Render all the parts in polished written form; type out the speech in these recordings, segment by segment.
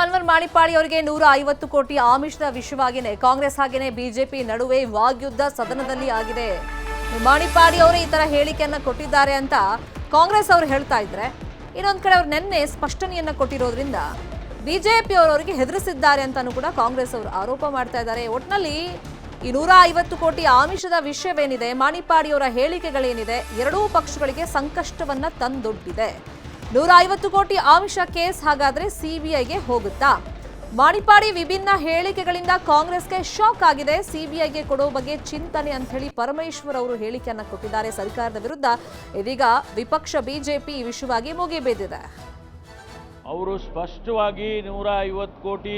ಅನ್ವರ್ ಮಾಣಿಪ್ಪಾಡಿ ಅವರಿಗೆ 150 ಕೋಟಿ ಆಮಿಷದ ವಿಷಯವಾಗಿನೇ ಕಾಂಗ್ರೆಸ್ ಹಾಗೇನೆ ಬಿಜೆಪಿ ನಡುವೆ ವಾಗ್ಯುದ್ಧ ಸದನದಲ್ಲಿ ಆಗಿದೆ. ಮಾಣಿಪ್ಪಾಡಿ ಅವರು ಈ ತರ ಹೇಳಿಕೆಯನ್ನ ಕೊಟ್ಟಿದ್ದಾರೆ ಅಂತ ಕಾಂಗ್ರೆಸ್ ಅವರು ಹೇಳ್ತಾ ಇದ್ರೆ, ಇನ್ನೊಂದ್ ಕಡೆ ಅವರು ನಿನ್ನೆ ಸ್ಪಷ್ಟನೆಯನ್ನ ಕೊಟ್ಟಿರೋದ್ರಿಂದ ಬಿಜೆಪಿ ಅವರಿಗೆ ಹೆದರಿಸಿದ್ದಾರೆ ಅಂತಾನೂ ಕೂಡ ಕಾಂಗ್ರೆಸ್ ಅವರು ಆರೋಪ ಮಾಡ್ತಾ ಇದ್ದಾರೆ. ಒಟ್ನಲ್ಲಿ ಈ 150 ಕೋಟಿ ಆಮಿಷದ ವಿಷಯವೇನಿದೆ, ಮಾಣಿಪ್ಪಾಡಿ ಅವರ ಹೇಳಿಕೆಗಳೇನಿದೆ, ಎರಡೂ ಪಕ್ಷಗಳಿಗೆ ಸಂಕಷ್ಟವನ್ನ ತಂದೊಡ್ಡಿದೆ. 150 ಕೋಟಿ ಆಮಿಷ ಕೇಸ್ ಹಾಗಾದ್ರೆ ಸಿಬಿಐಗೆ ಹೋಗುತ್ತಾ? ಮಾಣಿಪ್ಪಾಡಿ ವಿಭಿನ್ನ ಹೇಳಿಕೆಗಳಿಂದ ಕಾಂಗ್ರೆಸ್ಗೆ ಶಾಕ್ ಆಗಿದೆ. ಸಿಬಿಐಗೆ ಕೊಡೋ ಬಗ್ಗೆ ಚಿಂತನೆ ಅಂತ ಹೇಳಿ ಪರಮೇಶ್ವರ್ ಅವರು ಹೇಳಿಕೆಯನ್ನ ಕೊಟ್ಟಿದ್ದಾರೆ ಸರ್ಕಾರದ ವಿರುದ್ಧ. ಇದೀಗ ವಿಪಕ್ಷ ಬಿಜೆಪಿ ಈ ವಿಷಯವಾಗಿ ಮುಗಿಬಿದ್ದಿದೆ. ಅವರು ಸ್ಪಷ್ಟವಾಗಿ 150 ಕೋಟಿ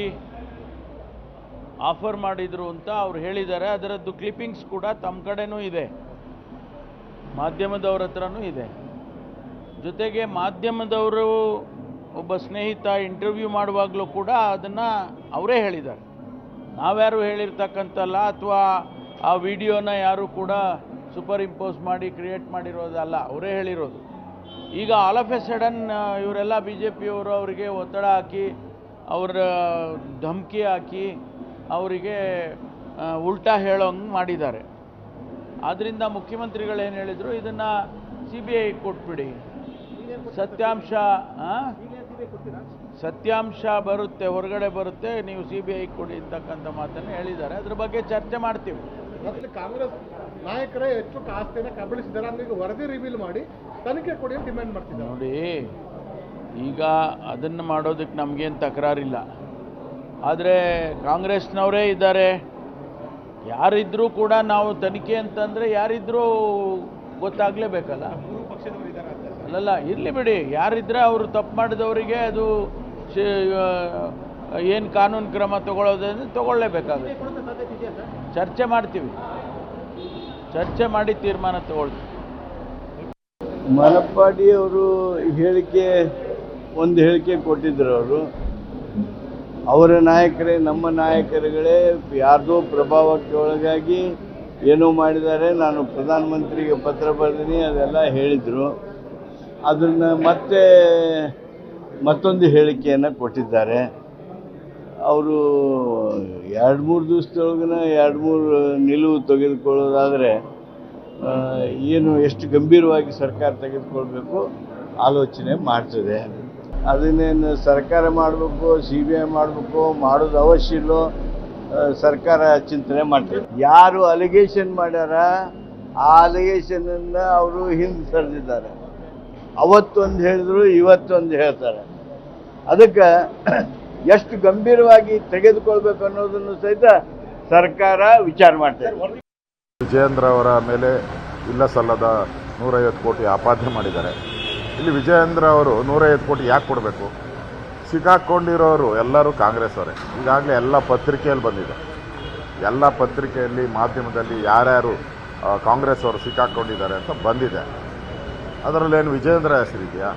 ಆಫರ್ ಮಾಡಿದ್ರು ಅಂತ ಅವ್ರು ಹೇಳಿದ್ದಾರೆ. ಅದರದ್ದು ಕ್ಲಿಪ್ಪಿಂಗ್ಸ್ ಕೂಡ ತಮ್ಮ ಕಡೆನೂ ಇದೆ, ಮಾಧ್ಯಮದವ್ರ ಹತ್ರನೂ ಇದೆ. ಜೊತೆಗೆ ಮಾಧ್ಯಮದವರು ಒಬ್ಬ ಸ್ನೇಹಿತ ಇಂಟರ್ವ್ಯೂ ಮಾಡುವಾಗಲೂ ಕೂಡ ಅದನ್ನು ಅವರೇ ಹೇಳಿದ್ದಾರೆ. ನಾವ್ಯಾರು ಹೇಳಿರ್ತಕ್ಕಂಥಲ್ಲ, ಅಥವಾ ಆ ವಿಡಿಯೋನ ಯಾರು ಕೂಡ ಸೂಪರ್ ಇಂಪೋಸ್ ಮಾಡಿ ಕ್ರಿಯೇಟ್ ಮಾಡಿರೋದಲ್ಲ, ಅವರೇ ಹೇಳಿರೋದು. ಈಗ ಆಲ್ ಆಫ್ ಎ ಸಡನ್ ಇವರೆಲ್ಲ ಬಿ ಜೆ ಪಿಯವರು ಅವರಿಗೆ ಒತ್ತಡ ಹಾಕಿ, ಅವರ ಧಮಕಿ ಹಾಕಿ, ಅವರಿಗೆ ಉಲ್ಟಾ ಹೇಳೋಂಗೆ ಮಾಡಿದ್ದಾರೆ. ಆದ್ದರಿಂದ ಮುಖ್ಯಮಂತ್ರಿಗಳೇನು ಹೇಳಿದರು, ಇದನ್ನು ಸಿ ಬಿ ಐ ಕೊಟ್ಬಿಡಿ, ಸತ್ಯಾಂಶ ಬರುತ್ತೆ, ಹೊರಗಡೆ ಬರುತ್ತೆ, ನೀವು ಸಿ ಬಿ ಐ ಕೊಡಿ ಅಂತಕ್ಕಂಥ ಮಾತನ್ನು ಹೇಳಿದ್ದಾರೆ. ಅದ್ರ ಬಗ್ಗೆ ಚರ್ಚೆ ಮಾಡ್ತೀವಿ. ಕಾಂಗ್ರೆಸ್ ನಾಯಕರೇ ಹೆಚ್ಚು ಆಸ್ತಿಯನ್ನು ಕಬಳಿಸಿದ್ದಾರೆ, ಈಗ ವರದಿ ರಿವೀಲ್ ಮಾಡಿ ತನಿಖೆ ಕೊಡಿ ಅಂತ ಡಿಮ್ಯಾಂಡ್ ಮಾಡ್ತಿದ್ದಾರೆ. ನೋಡಿ, ಈಗ ಅದನ್ನು ಮಾಡೋದಕ್ಕೆ ನಮಗೇನು ತಕರಾರಿಲ್ಲ. ಆದರೆ ಕಾಂಗ್ರೆಸ್ನವರೇ ಇದ್ದಾರೆ, ಯಾರಿದ್ರೂ ಕೂಡ ನಾವು ತನಿಖೆ ಅಂತಂದರೆ ಯಾರಿದ್ರೂ ಗೊತ್ತಾಗಲೇಬೇಕಲ್ಲ. ಅಲ್ಲಲ್ಲ, ಇರಲಿ ಬಿಡಿ, ಯಾರಿದ್ರೆ ಅವರು ತಪ್ಪು ಮಾಡಿದವರಿಗೆ ಅದು ಏನು ಕಾನೂನು ಕ್ರಮ ತಗೊಳ್ಳೋದಂದ್ರೆ ತಗೊಳ್ಳೇಬೇಕಾಗುತ್ತೆ. ಚರ್ಚೆ ಮಾಡ್ತೀವಿ, ಚರ್ಚೆ ಮಾಡಿ ತೀರ್ಮಾನ ತಗೊಳ್ತೀವಿ. ಮಾಣಿಪ್ಪಾಡಿ ಅವರು ಒಂದು ಹೇಳಿಕೆ ಕೊಟ್ಟಿದ್ದರು. ಅವರ ನಾಯಕರೇ, ನಮ್ಮ ನಾಯಕರುಗಳೇ ಯಾರ್ದೋ ಪ್ರಭಾವಕ್ಕೆ ಒಳಗಾಗಿ ಏನೋ ಮಾಡಿದ್ದಾರೆ, ನಾನು ಪ್ರಧಾನಮಂತ್ರಿಗೆ ಪತ್ರ ಬರೆದೀನಿ ಅದೆಲ್ಲ ಹೇಳಿದರು. ಅದನ್ನು ಮತ್ತೊಂದು ಹೇಳಿಕೆಯನ್ನು ಕೊಟ್ಟಿದ್ದಾರೆ. ಅವರು 2-3 ದಿವಸದೊಳಗಿನ 2-3 ನಿಲುವು ತೆಗೆದುಕೊಳ್ಳೋದಾದರೆ ಏನು ಎಷ್ಟು ಗಂಭೀರವಾಗಿ ಸರ್ಕಾರ ತೆಗೆದುಕೊಳ್ಬೇಕು ಆಲೋಚನೆ ಮಾಡ್ತದೆ. ಅದನ್ನೇನು ಸರ್ಕಾರ ಮಾಡಬೇಕು, ಸಿ ಬಿ ಐ ಮಾಡಬೇಕು, ಮಾಡೋದು ಅವಶ್ಯ ಇಲ್ಲೋ ಸರ್ಕಾರ ಚಿಂತನೆ ಮಾಡ್ತದೆ. ಯಾರು ಅಲಿಗೇಷನ್ ಮಾಡ್ಯಾರ ಆ ಅಲಿಗೇಷನನ್ನು ಅವರು ಹಿಂದೆ ಸರಿದಿದ್ದಾರೆ. ಅವತ್ತೊಂದು ಹೇಳಿದ್ರು, ಇವತ್ತೊಂದು ಹೇಳ್ತಾರೆ. ಅದಕ್ಕೆ ಎಷ್ಟು ಗಂಭೀರವಾಗಿ ತೆಗೆದುಕೊಳ್ಬೇಕು ಅನ್ನೋದನ್ನು ಸಹಿತ ಸರ್ಕಾರ ವಿಚಾರ ಮಾಡ್ತಾರೆ. ವಿಜಯೇಂದ್ರ ಅವರ ಮೇಲೆ ಇಲ್ಲ ಸಲ್ಲದ 150 ಕೋಟಿ ಆಪಾದನೆ ಮಾಡಿದ್ದಾರೆ. ಇಲ್ಲಿ ವಿಜಯೇಂದ್ರ ಅವರು 150 ಕೋಟಿ ಯಾಕೆ ಕೊಡಬೇಕು? ಸಿಕ್ಕಾಕ್ಕೊಂಡಿರೋರು ಎಲ್ಲರೂ ಕಾಂಗ್ರೆಸ್ ಅವರೇ. ಈಗಾಗಲೇ ಎಲ್ಲ ಪತ್ರಿಕೆಯಲ್ಲಿ ಬಂದಿದೆ, ಎಲ್ಲ ಪತ್ರಿಕೆಯಲ್ಲಿ ಮಾಧ್ಯಮದಲ್ಲಿ ಯಾರ್ಯಾರು ಕಾಂಗ್ರೆಸ್ ಅವರು ಸಿಕ್ಕಾಕ್ಕೊಂಡಿದ್ದಾರೆ ಅಂತ ಬಂದಿದೆ. ಅದರಲ್ಲೇನು ವಿಜಯೇಂದ್ರ ಹೆಸರಿದೆಯಾ?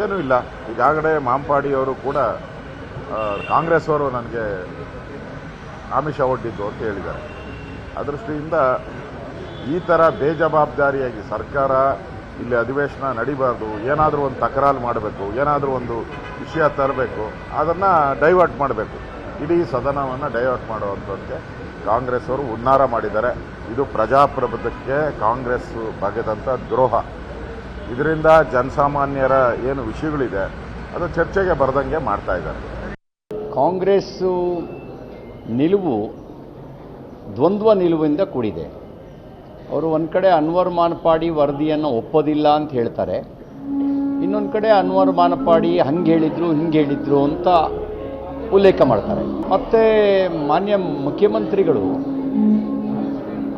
ಏನೂ ಇಲ್ಲ. ಈಗಾಗಲೇ ಮಾಂಪಾಡಿ ಅವರು ಕೂಡ ಕಾಂಗ್ರೆಸ್ ಅವರು ನನಗೆ ಆಮಿಷ ಒಡ್ಡಿದ್ದು ಅಂತ ಹೇಳಿದ್ದಾರೆ. ಅದೃಷ್ಟಿಯಿಂದ ಈ ಥರ ಬೇಜವಾಬ್ದಾರಿಯಾಗಿ ಸರ್ಕಾರ ಇಲ್ಲಿ ಅಧಿವೇಶನ ನಡಿಬಾರ್ದು, ಏನಾದರೂ ಒಂದು ತಕರಾರು ಮಾಡಬೇಕು, ಏನಾದರೂ ಒಂದು ವಿಷಯ ತರಬೇಕು, ಅದನ್ನು ಡೈವರ್ಟ್ ಮಾಡಬೇಕು, ಇಡೀ ಸದನವನ್ನು ಡೈವರ್ಟ್ ಮಾಡುವಂಥದ್ದಕ್ಕೆ ಕಾಂಗ್ರೆಸ್ ಅವರು ಹುನ್ನಾರ ಮಾಡಿದ್ದಾರೆ. ಇದು ಪ್ರಜಾಪ್ರಭುತ್ವಕ್ಕೆ ಕಾಂಗ್ರೆಸ್ ಬಗೆದಂಥ ದ್ರೋಹ. ಇದರಿಂದ ಜನಸಾಮಾನ್ಯರ ಏನು ವಿಷಯಗಳಿದೆ ಅದು ಚರ್ಚೆಗೆ ಬರದಂಗೆ ಮಾಡ್ತಾ ಇದ್ದಾರೆ. ಕಾಂಗ್ರೆಸ್ಸು ನಿಲುವು ದ್ವಂದ್ವ ನಿಲುವಿಂದ ಕೂಡಿದೆ. ಅವರು ಒಂದು ಕಡೆ ಅನ್ವರ್ ಮಾಣಿಪ್ಪಾಡಿ ವರದಿಯನ್ನು ಒಪ್ಪೋದಿಲ್ಲ ಅಂತ ಹೇಳ್ತಾರೆ, ಇನ್ನೊಂದು ಕಡೆ ಅನ್ವರ್ ಮಾಣಿಪ್ಪಾಡಿ ಹಂಗೆ ಹೇಳಿದ್ರು ಅಂತ ಉಲ್ಲೇಖ ಮಾಡ್ತಾರೆ. ಮತ್ತು ಮಾನ್ಯ ಮುಖ್ಯಮಂತ್ರಿಗಳು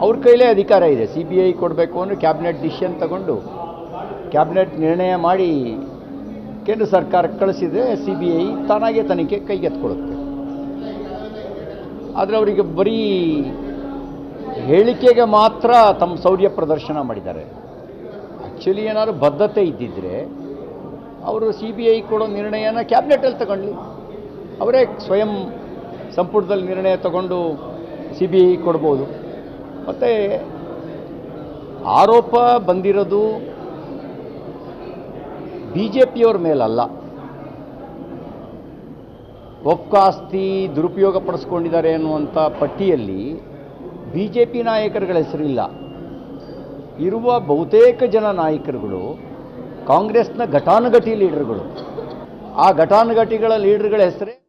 ಅವ್ರ ಕೈಲೇ ಅಧಿಕಾರ ಇದೆ. ಸಿ ಬಿ ಐ ಕೊಡಬೇಕು ಅಂದರೆ ಕ್ಯಾಬಿನೆಟ್ ಡಿಸಿಷನ್ ತಗೊಂಡು ಕ್ಯಾಬಿನೆಟ್ ನಿರ್ಣಯ ಮಾಡಿ ಕೇಂದ್ರ ಸರ್ಕಾರಕ್ಕೆ ಕಳಿಸಿದರೆ ಸಿ ಬಿ ಐ ತಾನಾಗೆ ತನಿಖೆ ಕೈಗೆತ್ಕೊಳ್ಳುತ್ತೆ. ಆದರೆ ಅವರಿಗೆ ಬರೀ ಹೇಳಿಕೆಗೆ ಮಾತ್ರ ತಮ್ಮ ಶೌರ್ಯ ಪ್ರದರ್ಶನ ಮಾಡಿದ್ದಾರೆ. ಆ್ಯಕ್ಚುಲಿ ಏನಾದರೂ ಬದ್ಧತೆ ಇದ್ದಿದ್ದರೆ ಅವರು ಸಿ ಬಿ ಐ ಕೊಡೋ ನಿರ್ಣಯನ ಕ್ಯಾಬಿನೆಟಲ್ಲಿ ತಗೊಳ್ಳಿ, ಅವರೇ ಸ್ವಯಂ ಸಂಪುಟದಲ್ಲಿ ನಿರ್ಣಯ ತಗೊಂಡು ಸಿ ಬಿ ಐ ಕೊಡ್ಬೋದು. ಮತ್ತು ಆರೋಪ ಬಂದಿರೋದು ಬಿ ಜೆ ಪಿಯವ್ರ ಮೇಲಲ್ಲ, ಒಪ್ಕಾಸ್ತಿ ದುರುಪಯೋಗ ಪಡಿಸ್ಕೊಂಡಿದ್ದಾರೆ ಅನ್ನುವಂಥ ಪಟ್ಟಿಯಲ್ಲಿ ಬಿ ಜೆ ಪಿ ನಾಯಕರುಗಳ ಹೆಸರಿಲ್ಲ. ಇರುವ ಬಹುತೇಕ ಜನ ನಾಯಕರುಗಳು ಕಾಂಗ್ರೆಸ್ನ ಘಟಾನುಘಟಿ ಲೀಡರ್ಗಳು. ಆ ಘಟಾನುಘಟಿಗಳ ಲೀಡರ್ಗಳ ಹೆಸರೇ